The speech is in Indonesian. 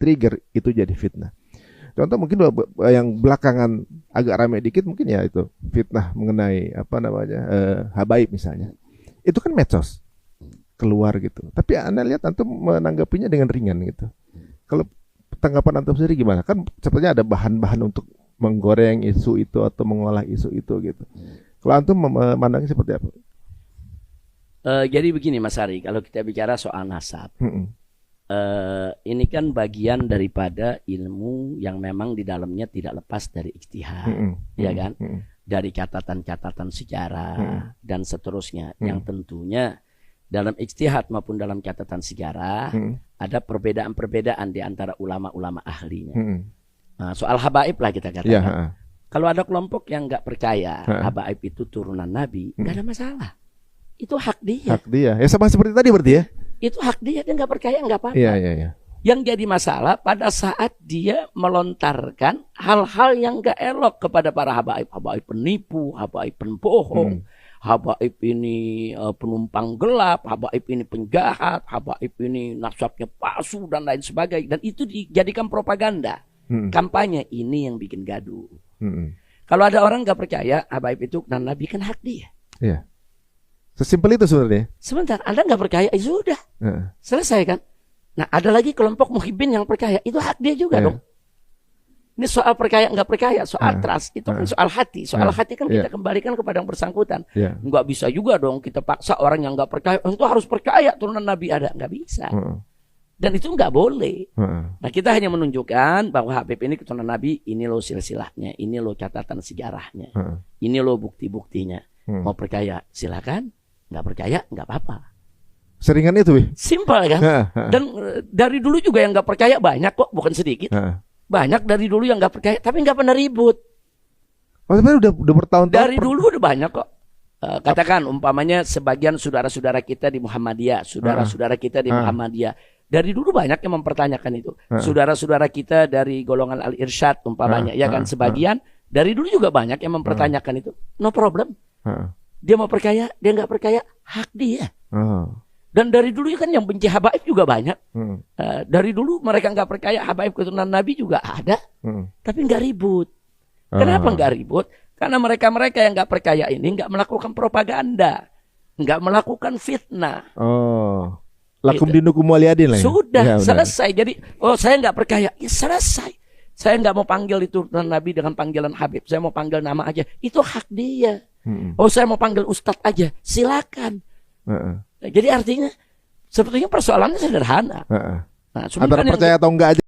trigger itu jadi fitnah. Contoh mungkin yang belakangan agak ramai dikit mungkin ya itu fitnah mengenai habaib misalnya. Itu kan medsos keluar gitu. Tapi Anda lihat antum menanggapinya dengan ringan gitu. Kalau tanggapan antum sendiri gimana? Kan sepertinya ada bahan-bahan untuk menggoreng isu itu atau mengolah isu itu gitu. Kalau antum memandangnya seperti apa? Jadi begini Mas Ari, kalau kita bicara soal nasab. Ini kan bagian daripada ilmu yang memang di dalamnya tidak lepas dari ijtihad, ya kan? Dari catatan-catatan sejarah dan seterusnya, yang tentunya dalam ijtihad maupun dalam catatan sejarah ada perbedaan-perbedaan di antara ulama-ulama ahlinya. Soal habaib lah kita katakan. Kalau ada kelompok yang nggak percaya habaib itu turunan Nabi, nggak ada masalah. Itu hak dia. Hak dia. Ya sama seperti tadi berarti ya. Itu hak dia nggak percaya nggak apa-apa. Iya. Yang jadi masalah pada saat dia melontarkan hal-hal yang nggak elok kepada para habaib. Habaib penipu, habaib pembohong, habaib ini penumpang gelap, habaib ini penjahat, habaib ini nasabnya palsu dan lain sebagainya. Dan itu dijadikan propaganda. Kampanye ini yang bikin gaduh. Kalau ada orang nggak percaya habaib itu dan Nabi, kan hak dia. Iya. Sesimpel itu sebenarnya. Sebentar, Anda nggak percaya, sudah selesai kan? Nah, ada lagi kelompok muhibbin yang percaya, itu hak dia juga dong. Ini soal percaya nggak percaya, soal trust, itu kan soal hati. Soal hati kan kita kembalikan kepada yang bersangkutan. Nggak bisa juga dong kita paksa orang yang nggak percaya, itu harus percaya turunan Nabi ada, nggak bisa. Dan itu nggak boleh. Nah, kita hanya menunjukkan bahwa Habib ini keturunan Nabi, ini loh silsilahnya, ini loh catatan sejarahnya, ini loh bukti-buktinya. Mau percaya silakan. Nggak percaya nggak apa-apa. Seringan itu, simpel kan? Dan dari dulu juga yang nggak percaya banyak kok, bukan sedikit. Banyak dari dulu yang nggak percaya, tapi nggak pernah ribut. Oh, sebenarnya udah bertahun-tahun. Dari dulu udah banyak kok. Katakan umpamanya sebagian saudara-saudara kita di Muhammadiyah, saudara-saudara kita di Muhammadiyah, dari dulu banyak yang mempertanyakan itu. Saudara-saudara kita dari golongan Al-Irsyad umpamanya, ya kan, sebagian dari dulu juga banyak yang mempertanyakan itu. No problem. Dia mau percaya, dia nggak percaya, hak dia. Dan dari dulu kan yang benci habaib juga banyak. Dari dulu mereka nggak percaya habaib keturunan Nabi juga ada, tapi nggak ribut. Kenapa nggak ribut? Karena mereka-mereka yang nggak percaya ini nggak melakukan propaganda, nggak melakukan fitnah. Lakum dinukum waliyadin lah. Sudah selesai. Jadi, saya nggak percaya, ya selesai. Saya nggak mau panggil itu Nabi dengan panggilan Habib. Saya mau panggil nama aja. Itu hak dia. Saya mau panggil Ustadz aja. Silakan. Jadi artinya sebetulnya persoalannya sederhana. Antara percaya atau enggak aja.